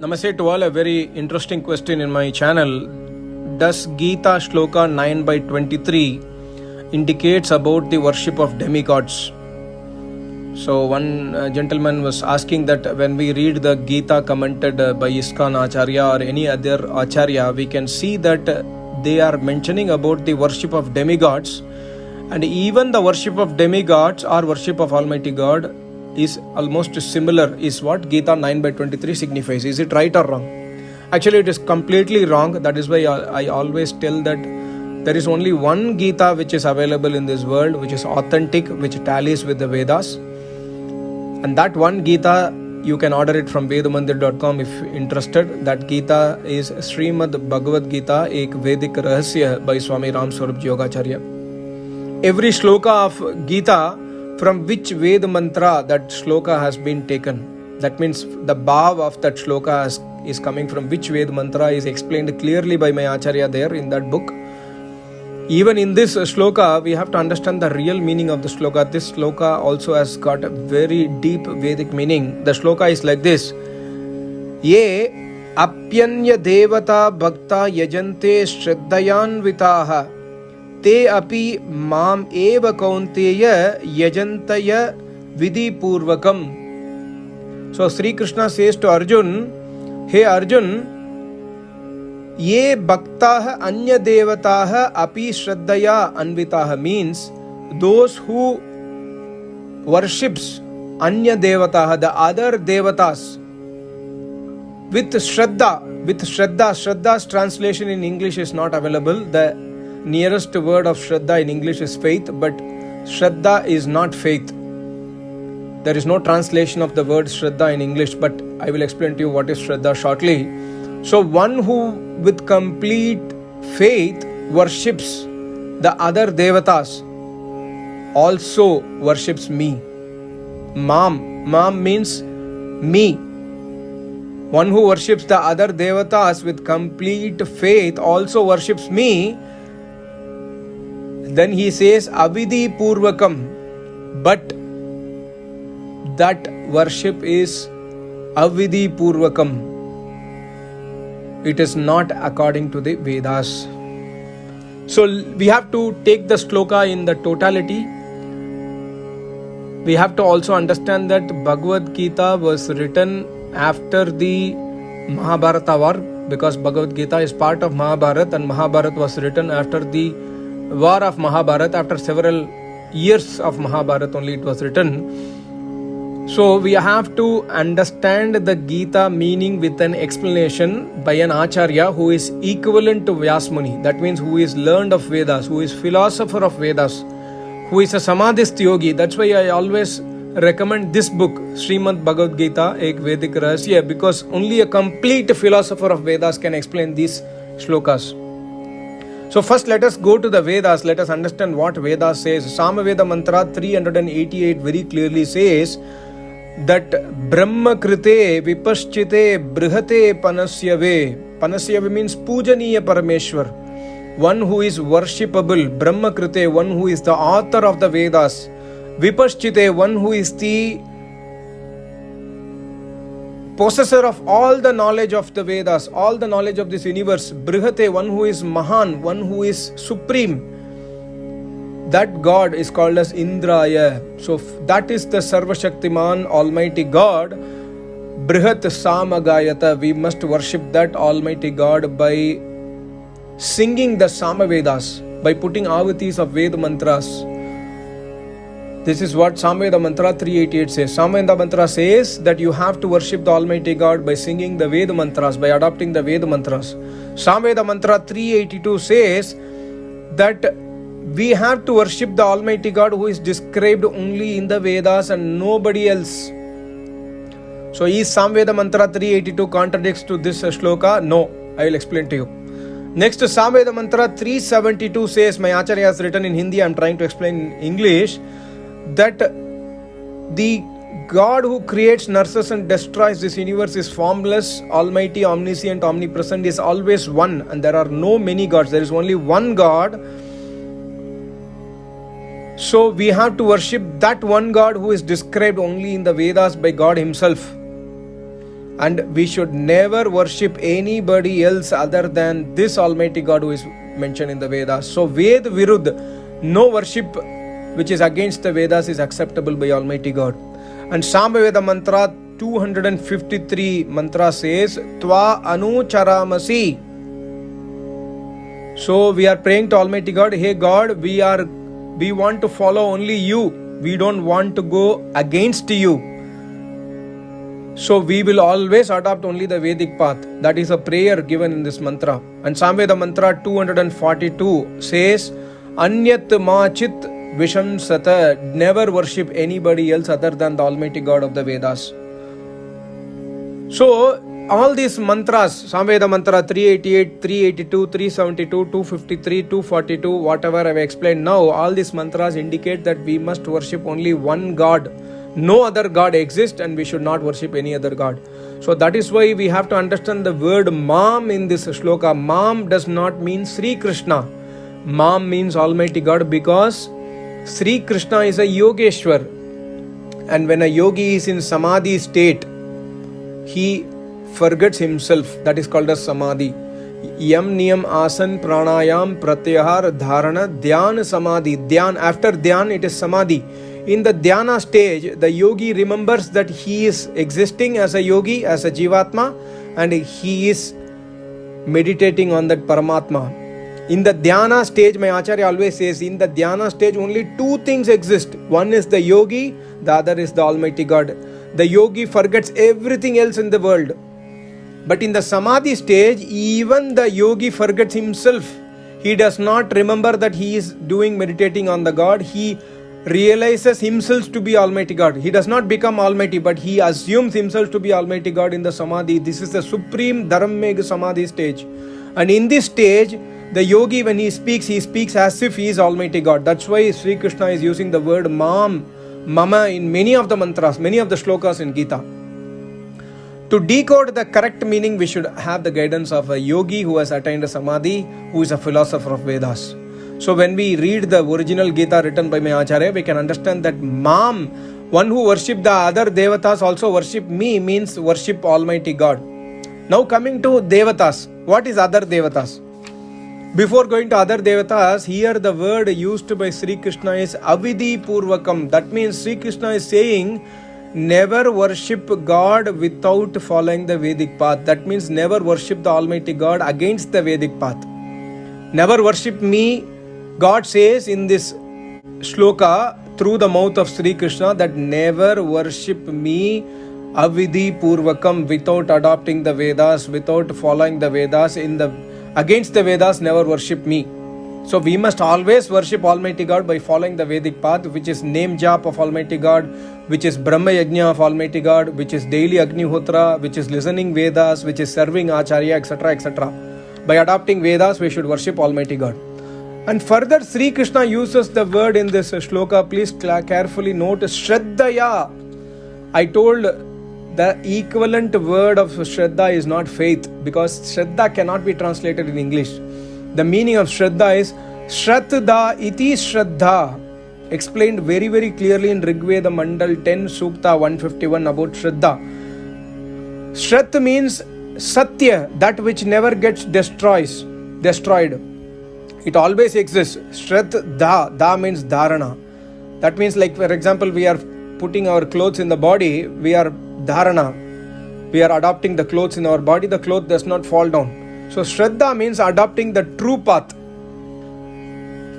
Namaste to all. A very interesting question in my channel. Does Gita Shloka 9 by 23 indicates about the worship of Demi Gods? So one gentleman was asking that when we read the Gita commented by ISKCON Acharya or any other Acharya, we can see that they are mentioning about the worship of demigods, and even the worship of demigods or worship of Almighty God is almost similar, is what Gita 9 by 23 signifies. Is it right or wrong? Actually, it is completely wrong. That is why I always tell that there is only one Gita which is available in this world, which is authentic, which tallies with the Vedas. And that one Gita, you can order it from vedamandir.com if interested. That Gita is Srimad Bhagavad Gita, ek Vedic Rahasya by Swami Ram Swarup Yogacharya. Every shloka of Gita, from which Ved mantra that shloka has been taken. That means the bhav of that shloka is coming from which Ved mantra is explained clearly by my Acharya there in that book. Even in this shloka, we have to understand the real meaning of the shloka. This shloka also has got a very deep Vedic meaning. The shloka is like this. Ye apyanya devata bhakta yajante shraddhayanvitaha te api mam eva kaunteya yajantaya vidhi purvakam. So Sri Krishna says to Arjun, Hey Arjun, Ye bhaktaha anya devataha api shraddhaya anvitaha means those who worships anya devataha, the other devatas, with shraddha. Shraddha's translation in English is not available. The nearest word of shraddha in English is faith, but shraddha is not faith. There is no translation of the word shraddha in English, but I will explain to you what is shraddha shortly. So one who with complete faith worships the other devatas also worships me. Mam means me. One who worships the other devatas with complete faith also worships me. Then he says avidhi purvakam, but that worship is avidhi purvakam. It is not according to the Vedas. So we have to take the shloka in the totality. We have to also understand that Bhagavad Gita was written after the Mahabharata war, because Bhagavad Gita is part of Mahabharata, and Mahabharata was written after the war of Mahabharata. After several years of Mahabharata only it was written. So we have to understand the Gita meaning with an explanation by an Acharya who is equivalent to Vyasmuni. That means who is learned of Vedas, who is philosopher of Vedas, who is a Samadhist yogi. That's why I always recommend this book, Srimad Bhagavad Gita, ek Vedic Rahasya, because only a complete philosopher of Vedas can explain these shlokas. So first let us go to the Vedas. Let us understand what Vedas says. Samaveda mantra 388 very clearly says that Brahma Krite Vipaschite Brihate Panasyave. Panasyave means Pujaniya Parameshwar. One who is worshipable. Brahma Krite, one who is the author of the Vedas. Vipaschite, one who is the possessor of all the knowledge of the Vedas, all the knowledge of this universe. Brihate, one who is Mahan, one who is supreme. That God is called as Indraya. So that is the Sarva Shaktiman Almighty God. Brihat Samagayata. We must worship that Almighty God by singing the Samavedas, by putting ahutis of Ved mantras. This is what Samaveda mantra 388 says. Samaveda mantra says that you have to worship the Almighty God by singing the Ved mantras, by adopting the Ved mantras. Samaveda mantra 382 says that we have to worship the Almighty God who is described only in the Vedas and nobody else. So is Samveda mantra 382 contradicts to this shloka? No, I will explain to you. Next, Samveda mantra 372 says, my Acharya has written in Hindi, I am trying to explain in English, that the God who creates, nurses and destroys this universe is formless, almighty, omniscient, omnipresent, is always one, and there are no many gods. There is only one God. So we have to worship that one God who is described only in the Vedas by God himself. And we should never worship anybody else other than this Almighty God who is mentioned in the Vedas. So Ved Viruddh, no worship which is against the Vedas is acceptable by Almighty God. And Samaveda mantra 253 mantra says, Tva anucharamasi. So we are praying to Almighty God, hey God, we want to follow only you. We don't want to go against you. So we will always adopt only the Vedic path. That is a prayer given in this mantra. And Samveda mantra 242 says, Anyat machit vishamsata. Never worship anybody else other than the Almighty God of the Vedas. So all these mantras, Samveda mantra 388, 382, 372, 253, 242, whatever I have explained now, all these mantras indicate that we must worship only one God. No other God exists and we should not worship any other God. So that is why we have to understand the word Mam in this shloka. Mam does not mean Sri Krishna. Mam means Almighty God, because Sri Krishna is a Yogeshwar. And when a yogi is in Samadhi state, he forgets himself. That is called as Samadhi. Yam Niyam Asan Pranayam Pratyahar Dharana Dhyan Samadhi. Dhyan, after Dhyan it is Samadhi. In the dhyana stage, the yogi remembers that he is existing as a yogi, as a jivatma, and he is meditating on that Paramatma. In the dhyana stage, my Acharya always says, in the dhyana stage only two things exist. One is the yogi, the other is the Almighty God. The yogi forgets everything else in the world. But in the samadhi stage, even the yogi forgets himself. He does not remember that he is meditating on the God. He realizes himself to be Almighty God. He does not become Almighty, but he assumes himself to be Almighty God in the Samadhi. This is the supreme Dharamega Samadhi stage. And in this stage, the yogi, when he speaks as if he is Almighty God. That's why Sri Krishna is using the word Mam, Mama in many of the mantras, many of the shlokas in Gita. To decode the correct meaning, we should have the guidance of a yogi who has attained a Samadhi, who is a philosopher of Vedas. So when we read the original Gita written by my Acharya, we can understand that Mam, one who worship the other Devatas also worship me, means worship Almighty God. Now coming to Devatas. What is other Devatas? Before going to other Devatas, here the word used by Sri Krishna is Avidhi Purvakam. That means Sri Krishna is saying, never worship God without following the Vedic path. That means never worship the Almighty God against the Vedic path. Never worship me. God says in this shloka through the mouth of Sri Krishna that never worship me avidhi purvakam, without adopting the Vedas, without following the Vedas, against the Vedas, never worship me. So we must always worship Almighty God by following the Vedic path, which is name jap of Almighty God, which is Brahma Yajna of Almighty God, which is daily Agnihotra, which is listening Vedas, which is serving Acharya, etc., etc. By adopting Vedas, we should worship Almighty God. And further, Sri Krishna uses the word in this shloka. Please carefully note Shraddhaya. I told the equivalent word of Shraddha is not faith, because Shraddha cannot be translated in English. The meaning of Shraddha is Shraddha iti Shraddha. Explained very, very clearly in Rigveda Mandal 10 Sukta 151 about Shraddha. Shraddha means Satya, that which never gets destroyed. It always exists. Shraddha, da means dharana. That means, like for example, we are putting our clothes in the body, we are dharana. We are adopting the clothes in our body, the cloth does not fall down. So Shraddha means adopting the true path.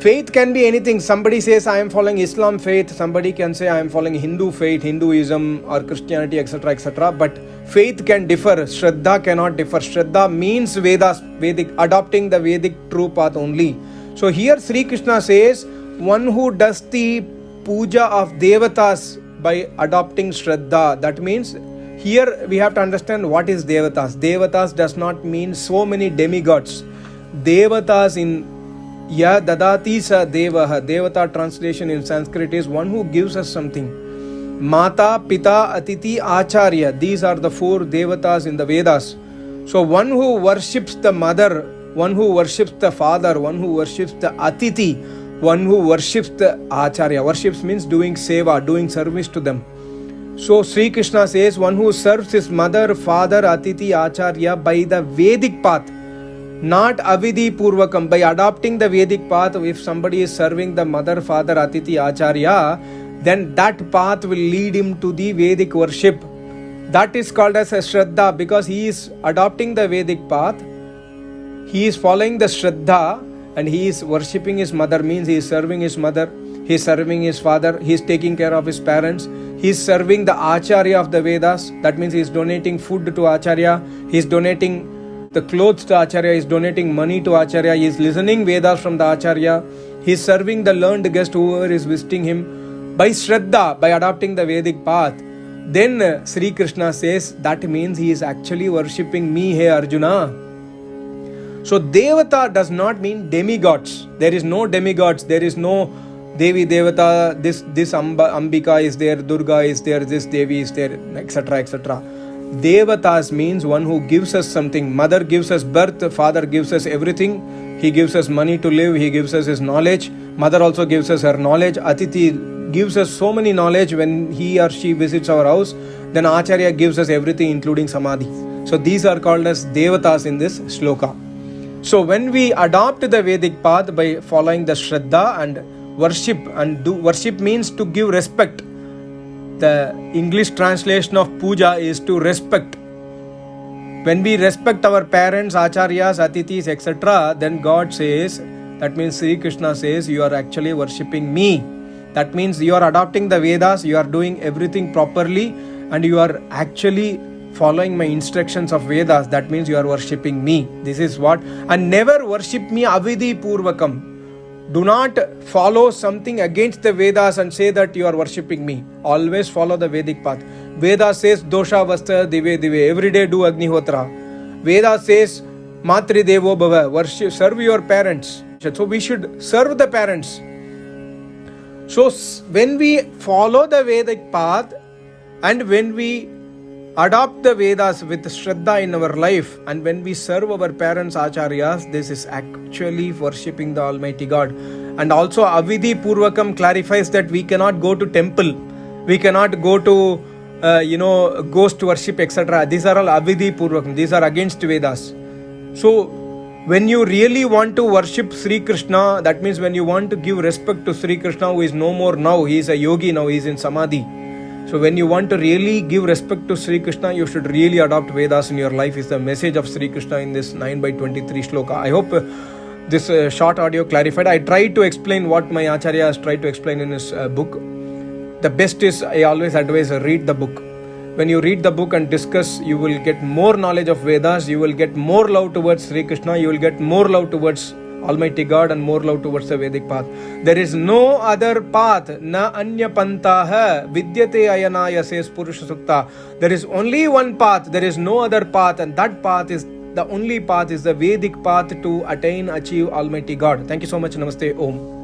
Faith can be anything. Somebody says, I am following Islam faith. Somebody can say, I am following Hindu faith, Hinduism or Christianity, etc., etc. But faith can differ. Shraddha cannot differ. Shraddha means Vedic, adopting the Vedic true path only. So here Sri Krishna says, one who does the puja of Devatas by adopting Shraddha. That means here we have to understand what is Devatas. Devatas does not mean so many demigods. Devatas in Ya dadati sa devaha. Devata translation in Sanskrit is one who gives us something. Mata, Pita, Atiti, Acharya. These are the four devatas in the Vedas. So one who worships the mother, one who worships the father, one who worships the Atiti, one who worships the Acharya. Worships means doing seva, doing service to them. So Sri Krishna says, one who serves his mother, father, Atiti, Acharya by the Vedic path, not Avidhi Purvakam. By adopting the Vedic path, if somebody is serving the mother, father, Atiti, Acharya, then that path will lead him to the Vedic worship. That is called as a Shraddha, because he is adopting the Vedic path, he is following the Shraddha, and he is worshipping his mother, means he is serving his mother, he is serving his father, he is taking care of his parents, he is serving the Acharya of the Vedas. That means he is donating food to Acharya, he is donating the clothes to Acharya, he is donating money to Acharya, he is listening Vedas from the Acharya, he is serving the learned guest whoever is visiting him by Shraddha, by adopting the Vedic path. Then Sri Krishna says that means he is actually worshipping me, hey Arjuna. So Devata does not mean demigods. There is no demigods. There is no Devi Devata. This Ambika is there, Durga is there, this Devi is there, etc. etc. Devatas means one who gives us something. Mother gives us birth, father gives us everything. He gives us money to live, he gives us his knowledge. Mother also gives us her knowledge. Atiti gives us so many knowledge when he or she visits our house. Then Acharya gives us everything including Samadhi. So these are called as Devatas in this shloka. So when we adopt the Vedic path by following the Shraddha and worship, and worship means to give respect. The English translation of puja is to respect. When we respect our parents, acharyas, atitis, etc., then God says, that means Sri Krishna says, you are actually worshipping me. That means you are adopting the Vedas, you are doing everything properly, and you are actually following my instructions of Vedas. That means you are worshipping me. This is what. And never worship me avidhi purvakam. Do not follow something against the Vedas and say that you are worshipping me. Always follow the Vedic path. Veda says dosha vasta dive dive. Every day do agnihotra. Veda says matri devo bhava. Worship, serve your parents. So we should serve the parents. So when we follow the Vedic path and when we adopt the Vedas with Shraddha in our life, and when we serve our parents, acharyas, this is actually worshipping the Almighty God. And also Avidhi Purvakam clarifies that we cannot go to temple, we cannot go to ghost worship, etc. These are all Avidhi Purvakam, these are against Vedas. So when you really want to worship Sri Krishna, that means when you want to give respect to Sri Krishna, who is no more now, he is a yogi now, he is in Samadhi. So when you want to really give respect to Sri Krishna, you should really adopt Vedas in your life, is the message of Sri Krishna in this 9/23 shloka. I hope this short audio clarified. I tried to explain what my Acharya has tried to explain in his book. The best is, I always advise, read the book. When you read the book and discuss, you will get more knowledge of Vedas, you will get more love towards Sri Krishna, you will get more love towards Almighty God and more love towards the Vedic path. There is no other path. Na anya pantaha vidyate ayanaya, says Purusha Sukta. There is only one path. There is no other path, and that path is the only path, is the Vedic path to attain, achieve Almighty God. Thank you so much. Namaste. Om.